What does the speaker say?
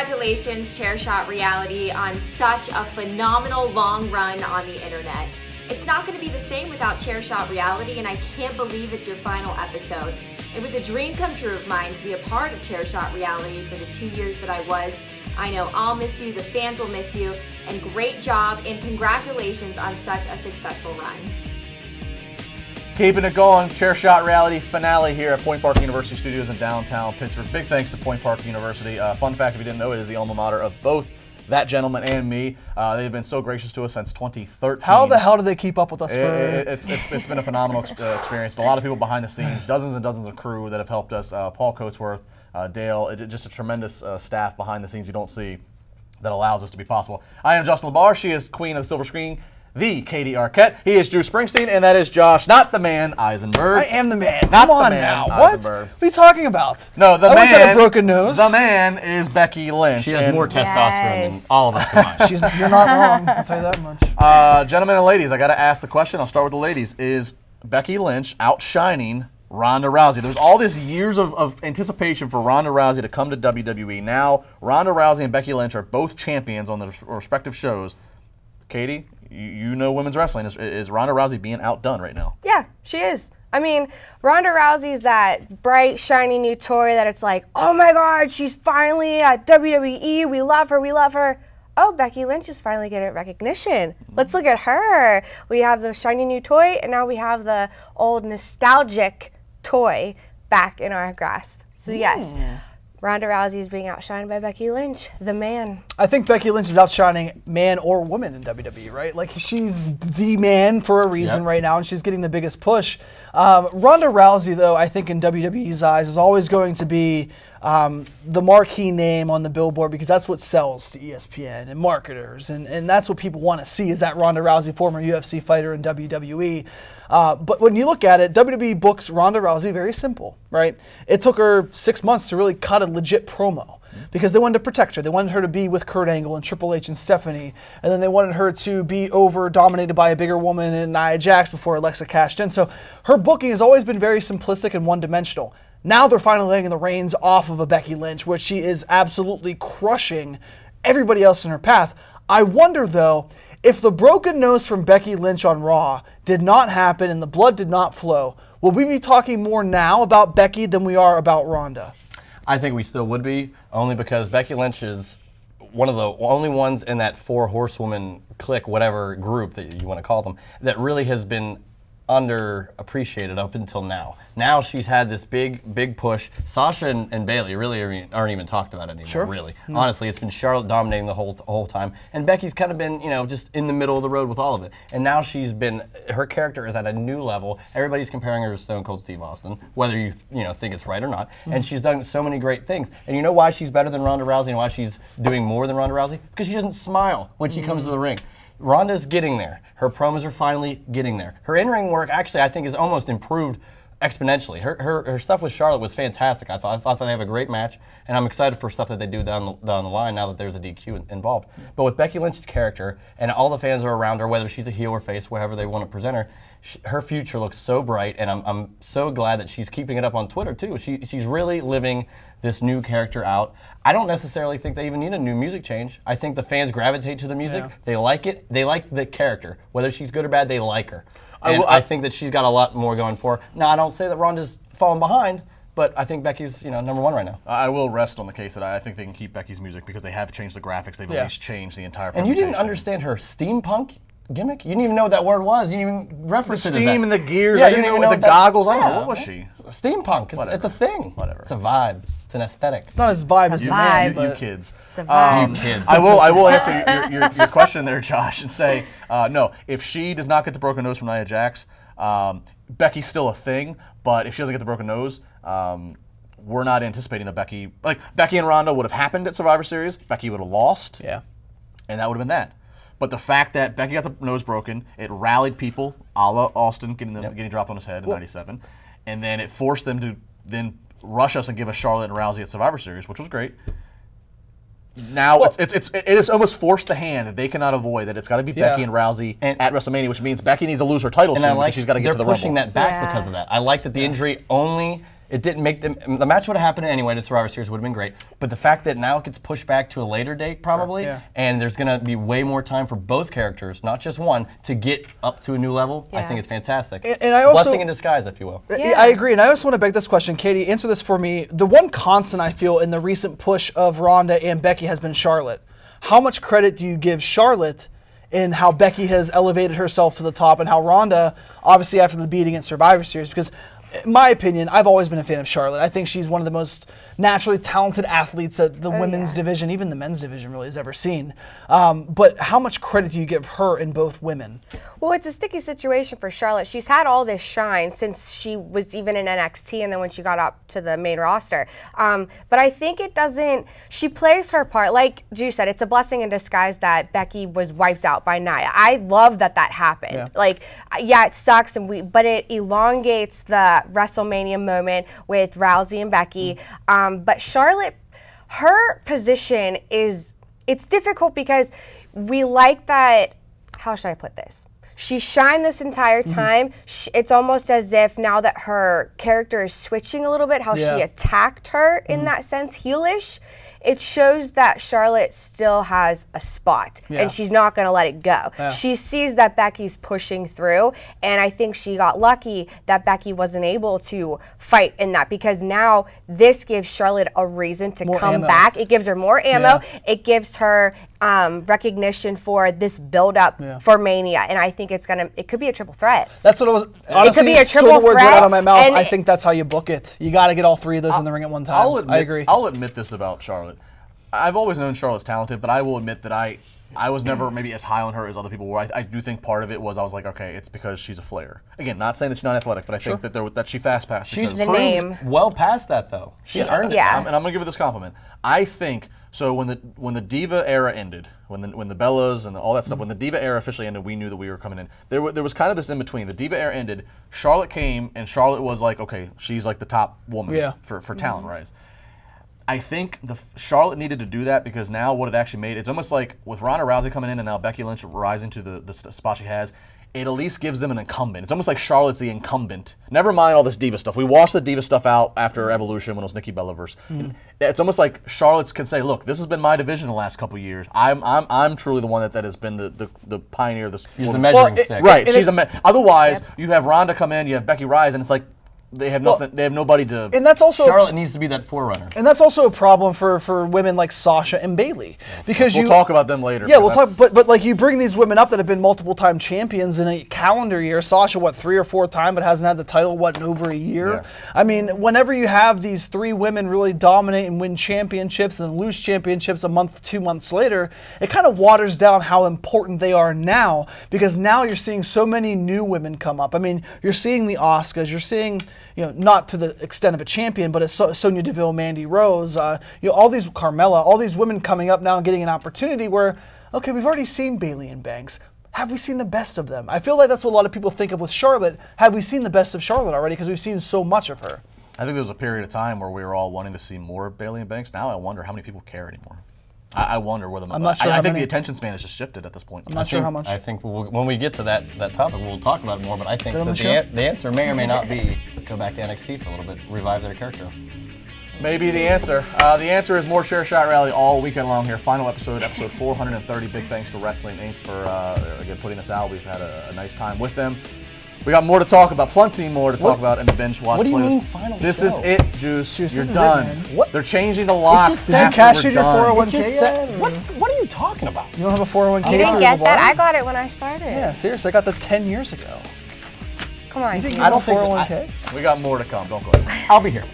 Congratulations, Chairshot Reality, on such a phenomenal long run on the internet. It's not going to be the same without Chairshot Reality, and I can't believe it's your final episode. It was a dream come true of mine to be a part of Chairshot Reality for the 2 years that I was. I know I'll miss you, the fans will miss you, and great job and congratulations on such a successful run. Keeping it going, Chairshot Reality finale here at Point Park University Studios in downtown Pittsburgh. Big thanks to Point Park University. Fun fact, if you didn't know, it is the alma mater of both that gentleman and me. They've been so gracious to us since 2013. How the hell do they keep up with us? It's been a phenomenal experience. A lot of people behind the scenes, dozens and dozens of crew that have helped us. Paul Coatsworth, Dale, just a tremendous staff behind the scenes you don't see that allows us to be possible. I am Justin LaBar. She is queen of the silver screen, the Katie Arquette. He is Drew Springsteen, and that is Josh, not the man, Eisenberg. I am the man. Not Come on the man, now. Eisenberg. What are you talking about? No, the I man. had a broken nose. The man is Becky Lynch. She has more testosterone than all of us combined. You're not wrong. I'll tell you that much. Gentlemen and ladies, I got to ask the question. I'll start with the ladies. Is Becky Lynch outshining Ronda Rousey? There's all these years of anticipation for Ronda Rousey to come to WWE. Now, Ronda Rousey and Becky Lynch are both champions on their respective shows. Katie, you know women's wrestling. Is Ronda Rousey being outdone right now? Yeah, she is. I mean, Ronda Rousey's that bright, shiny new toy that it's like, oh my God, she's finally at WWE. We love her. We love her. Oh, Becky Lynch is finally getting recognition. Let's look at her. We have the shiny new toy, and now we have the old nostalgic toy back in our grasp. So yes, Ronda Rousey is being outshined by Becky Lynch, the man. I think Becky Lynch is outshining man or woman in WWE, right? Like, she's the man for a reason right now, and she's getting the biggest push. Ronda Rousey, though, I think in WWE's eyes, is always going to be the marquee name on the billboard, because that's what sells to ESPN and marketers, and that's what people want to see, is that Ronda Rousey, former UFC fighter in WWE. But when you look at it, WWE books Ronda Rousey very simple, right? It took her 6 months to really cut a legit promo, because they wanted to protect her. They wanted her to be with Kurt Angle and Triple H and Stephanie, and then they wanted her to be dominated by a bigger woman in Nia Jax before Alexa cashed in. So her booking has always been very simplistic and one-dimensional. Now they're finally laying the reins off of a Becky Lynch, which she is absolutely crushing everybody else in her path. I wonder, though, if the broken nose from Becky Lynch on Raw did not happen and the blood did not flow, will we be talking more now about Becky than we are about Ronda? I think we still would be, only because Becky Lynch is one of the only ones in that four horsewoman clique, whatever group that you want to call them, that really has been underappreciated up until now. Now she's had this big push. Sasha and Bayley really aren't even talked about anymore, really. Honestly, it's been Charlotte dominating the whole time, and Becky's kind of been, you know, just in the middle of the road with all of it. And now her character is at a new level. Everybody's comparing her to Stone Cold Steve Austin, whether you think it's right or not. And she's done so many great things. And you know why she's better than Ronda Rousey and why she's doing more than Ronda Rousey? Because she doesn't smile when she comes to the ring. Ronda's getting there. Her promos are finally getting there. Her in-ring work, actually, I think, is almost improved exponentially. Her stuff with Charlotte was fantastic. I thought they have a great match, and I'm excited for stuff that they do down the line now that there's a DQ involved. But with Becky Lynch's character, and all the fans are around her, whether she's a heel or face, wherever they want to present her, her future looks so bright, and I'm so glad that she's keeping it up on Twitter, too. She's really living this new character out. I don't necessarily think they even need a new music change. I think the fans gravitate to the music. They like it. They like the character. Whether she's good or bad, they like her. And I think that she's got a lot more going for her. Now, I don't say that Ronda's falling behind, but I think Becky's #1 right now. I will rest on the case that I think they can keep Becky's music because they have changed the graphics. They've at least changed the entire presentation. And you didn't understand her steampunk gimmick? You didn't even know what that word was. You didn't even reference it as that. The steam and the gears. Yeah, I didn't even know the goggles. I don't know. What was she? Steampunk. It's a thing. Whatever. It's a vibe. It's an aesthetic. It's not as vibe as the man. You kids. It's a vibe. You kids. I will answer your question there, Josh, and say no. If she does not get the broken nose from Nia Jax, Becky's still a thing. But if she doesn't get the broken nose, we're not anticipating a Becky and Ronda would have happened at Survivor Series. Becky would have lost. Yeah. And that would have been that. But the fact that Becky got the nose broken, it rallied people, a la Austin getting dropped on his head in '97, and then it forced them to then rush us and give us Charlotte and Rousey at Survivor Series, which was great. Now it has almost forced the hand that they cannot avoid, that it's got to be Becky and Rousey at WrestleMania, which means Becky needs to lose her title soon because she's got to get to the Rumble. They're pushing that back because of that. I like that the injury only It didn't make them. The match would have happened anyway. The Survivor Series would have been great. But the fact that now it gets pushed back to a later date, probably, and there's going to be way more time for both characters, not just one, to get up to a new level. I think it's fantastic. And I also, blessing in disguise, if you will. I agree, and I also want to beg this question, Katie. Answer this for me. The one constant I feel in the recent push of Ronda and Becky has been Charlotte. How much credit do you give Charlotte in how Becky has elevated herself to the top, and how Ronda, obviously after the beating at Survivor Series, because in my opinion, I've always been a fan of Charlotte. I think she's one of the most naturally talented athletes that the women's division, even the men's division, really has ever seen. But how much credit do you give her in both women? Well, it's a sticky situation for Charlotte. She's had all this shine since she was even in NXT and then when she got up to the main roster. But I think it doesn't, she plays her part. Like Drew said, it's a blessing in disguise that Becky was wiped out by Nia. I love that that happened. Yeah. Like, yeah, it sucks, but it elongates the WrestleMania moment with Rousey and Becky. But Charlotte, her position is, it's difficult because we like that, how should I put this? She shined this entire time. It's almost as if now that her character is switching a little bit, how she attacked her in that sense, heelish. It shows that Charlotte still has a spot, and she's not going to let it go. She sees that Becky's pushing through, and I think she got lucky that Becky wasn't able to fight in that, because now this gives Charlotte a reason to come back. It gives her more ammo. It gives her recognition for this build-up for Mania, and I think it's gonna. It could be a triple threat. That's what it was. Honestly, it could be a triple stole the words threat, right out of my mouth. I think that's how you book it. You got to get all three of those in the ring at one time. I agree. I'll admit this about Charlotte. I've always known Charlotte's talented, but I will admit that I was never maybe as high on her as other people were. I do think part of it was I was like, okay, it's because she's a Flair. Again, not saying that she's not athletic, but I think that she fast passed. She's the name. well past that though. She's earned it. And I'm gonna give her this compliment. I think so. When the Diva era ended, when the Bellas and all that stuff, when the Diva era officially ended, we knew that we were coming in. There was kind of this in between. The Diva era ended. Charlotte came, and Charlotte was like, okay, she's like the top woman for talent, right? I think Charlotte needed to do that because now what it actually made, it's almost like with Ronda Rousey coming in and now Becky Lynch rising to the spot she has, it at least gives them an incumbent. It's almost like Charlotte's the incumbent. Never mind all this Diva stuff. We washed the Diva stuff out after Evolution when it was Nikki Bella versus. It's almost like Charlotte can say, look, this has been my division the last couple of years. I'm truly the one that has been the pioneer of this. She's the measuring stick. Right. Otherwise, you have Ronda come in, you have Becky rise, and it's like, they have nothing. They have nobody to. And that's also Charlotte needs to be that forerunner. And that's also a problem for women like Sasha and Bayley, because we'll talk about them later. Yeah, we'll talk. But like you bring these women up that have been multiple-time champions in a calendar year. Sasha, what, 3 or 4 times, but hasn't had the title in over a year. Yeah. I mean, whenever you have these 3 women really dominate and win championships and lose championships a month, 2 months later, it kind of waters down how important they are now, because now you're seeing so many new women come up. I mean, you're seeing the Asukas, you're seeing, not to the extent of a champion, but it's Sonya Deville, Mandy Rose, all these, Carmella, all these women coming up now and getting an opportunity where, okay, we've already seen Bayley and Banks. Have we seen the best of them? I feel like that's what a lot of people think of with Charlotte. Have we seen the best of Charlotte already? Because we've seen so much of her. I think there was a period of time where we were all wanting to see more Bayley and Banks. Now I wonder how many people care anymore. I wonder where the. I'm not sure. I think the attention span has just shifted at this point. I'm not sure how much. I think when we get to that topic, we'll talk about it more. But I think that the answer may or may not be go back to NXT for a little bit, revive their character. Maybe the answer. The answer is more Chair Shot Rally all weekend long here. Final episode 430. Big thanks to Wrestling Inc. for again putting us out. We've had a nice time with them. We got more to talk about, plenty more to talk about in the binge watch playlist. What do you mean final This show? is it, Juice. You're is done. it, man. What? They're changing the locks. Did you cash in your 401k yet? What are you talking about? You don't have a 401k? You didn't get that? I got it when I started. Yeah, seriously, I got that 10 years ago. Come on. You didn't get a 401k? We got more to come. Don't go ahead. I'll be here.